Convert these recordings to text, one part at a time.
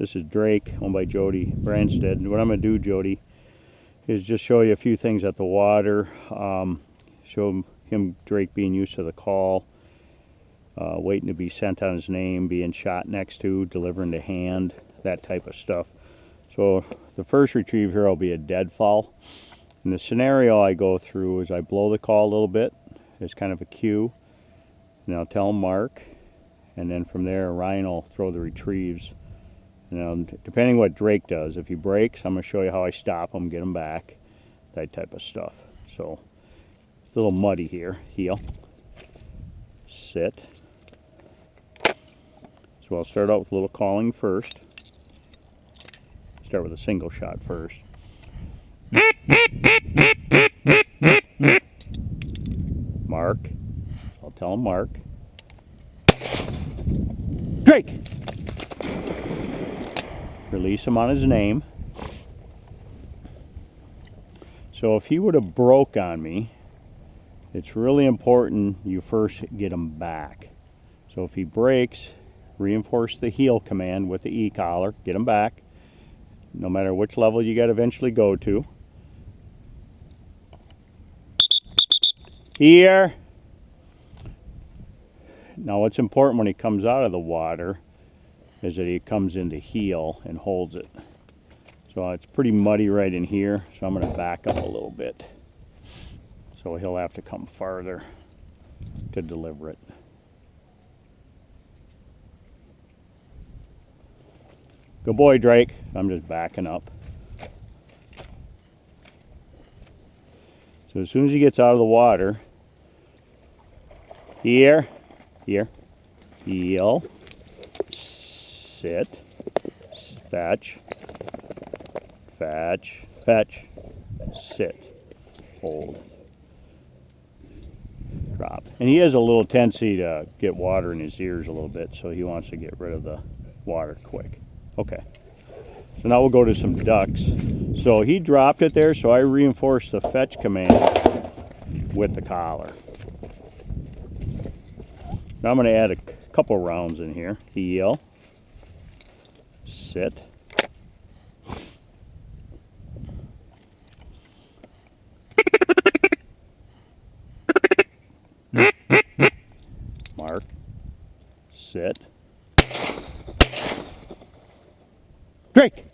This is Drake, owned by Jody Branstead. And what I'm going to do, Jody, is just show you a few things at the water. Show him, Drake, being used to the call, waiting to be sent on his name, being shot next to, delivering to hand, that type of stuff. So the first retrieve here will be a deadfall. And the scenario I go through is I blow the call a little bit as kind of a cue, and I'll tell him mark, and then from there Ryan will throw the retrieves. Now, depending what Drake does, if he breaks, I'm going to show you how I stop him, get him back, that type of stuff. So it's a little muddy here. Heel, sit. So I'll start out with a little calling first. Start with a single shot first. Mark. I'll tell him mark. Drake! Release him on his name. So if he would have broke on me, it's really important you first get him back. So if he breaks, reinforce the heel command with the E-collar, get him back, no matter which level you got to eventually go to. Here. Now what's important when he comes out of the water is that he comes into heel and holds it. So it's pretty muddy right in here, so I'm going to back up a little bit. So he'll have to come farther to deliver it. Good boy, Drake. I'm just backing up. So as soon as he gets out of the water, here, heel, sit, fetch, sit, hold, drop. And he has a little tendency to get water in his ears a little bit, so he wants to get rid of the water quick. Okay, so now we'll go to some ducks. So he dropped it there, so I reinforced the fetch command with the collar. Now I'm going to add a couple rounds in here. Heel, sit, mark, sit, Drake.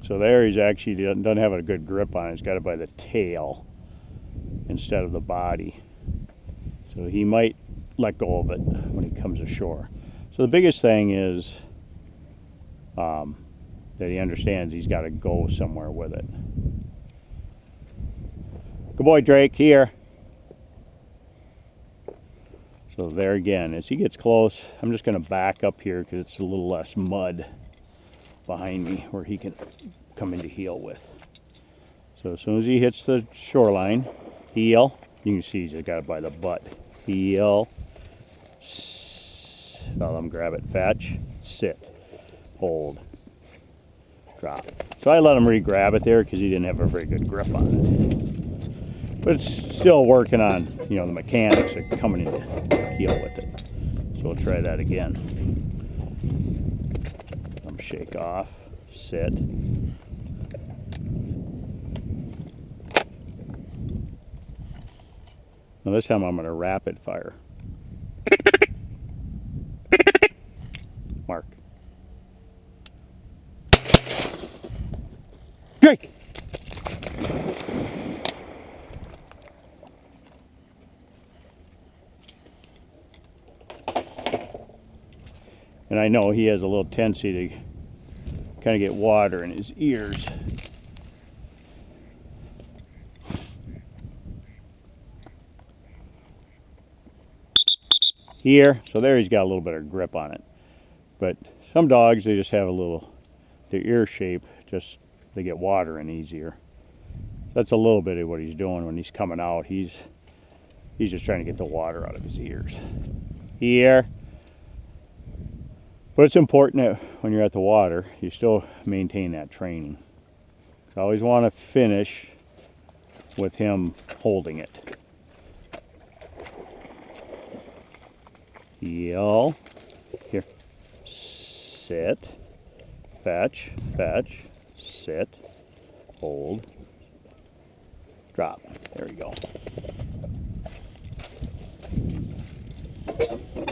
So there he's actually doesn't have a good grip on it. He's got it by the tail instead of the body. So he might let go of it when he comes ashore. So the biggest thing is that he understands he's got to go somewhere with it. Good boy, Drake, here. So there again, as he gets close, I'm just going to back up here because it's a little less mud behind me where he can come into heel with. So as soon as he hits the shoreline, heel, you can see he's got it by the butt. Heel, now let him grab it, fetch, sit, hold, drop. So I let him re-grab it there because he didn't have a very good grip on it. But it's still working on, you know, the mechanics of coming into heel with it. So we'll try that again. Shake off, sit. Now this time I'm going to rapid fire. Mark. Drake! And I know he has a little tendency to kind of get water in his ears. Here, so there he's got a little bit of grip on it. But some dogs, they just have a little, their ear shape just they get water in easier. That's a little bit of what he's doing when he's coming out. He's just trying to get the water out of his ears. Here. But it's important that when you're at the water, you still maintain that training. I always want to finish with him holding it. Heel. Here. Sit. Fetch. Fetch. Sit. Hold. Drop. There we go.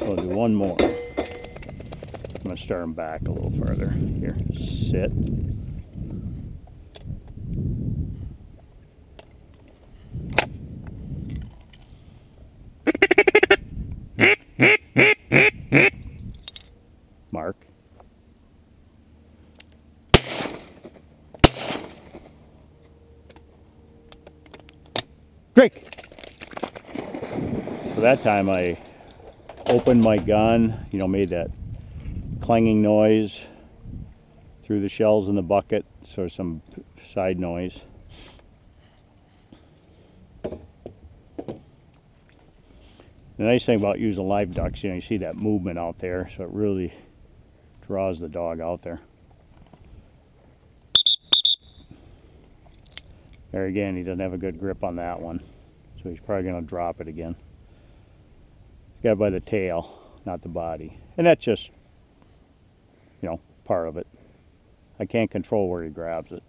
We'll do one more. I'm going to start him back a little further. Here. Sit. Mark. Drake! So that time I opened my gun, made that clanging noise through the shells in the bucket, so some side noise. The nice thing about using live ducks, you see that movement out there, so it really draws the dog out there. There again, he doesn't have a good grip on that one, so he's probably going to drop it again. He's got it by the tail, not the body. And that's just, part of it. I can't control where he grabs it.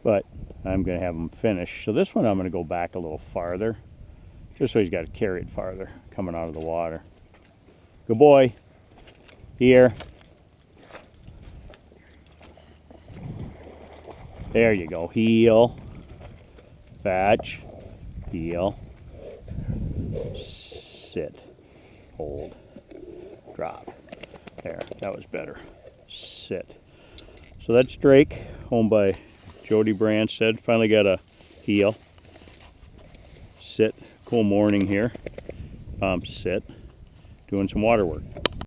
But I'm going to have him finish. So this one I'm going to go back a little farther, just so he's got to carry it farther coming out of the water. Good boy. Here. There you go. Heel. Fetch. Heel. Sit. Hold. Drop. There. That was better. Sit. So that's Drake, owned by Jody Branstad. Finally got a heel. Sit. Cool morning here. Sit. Doing some water work.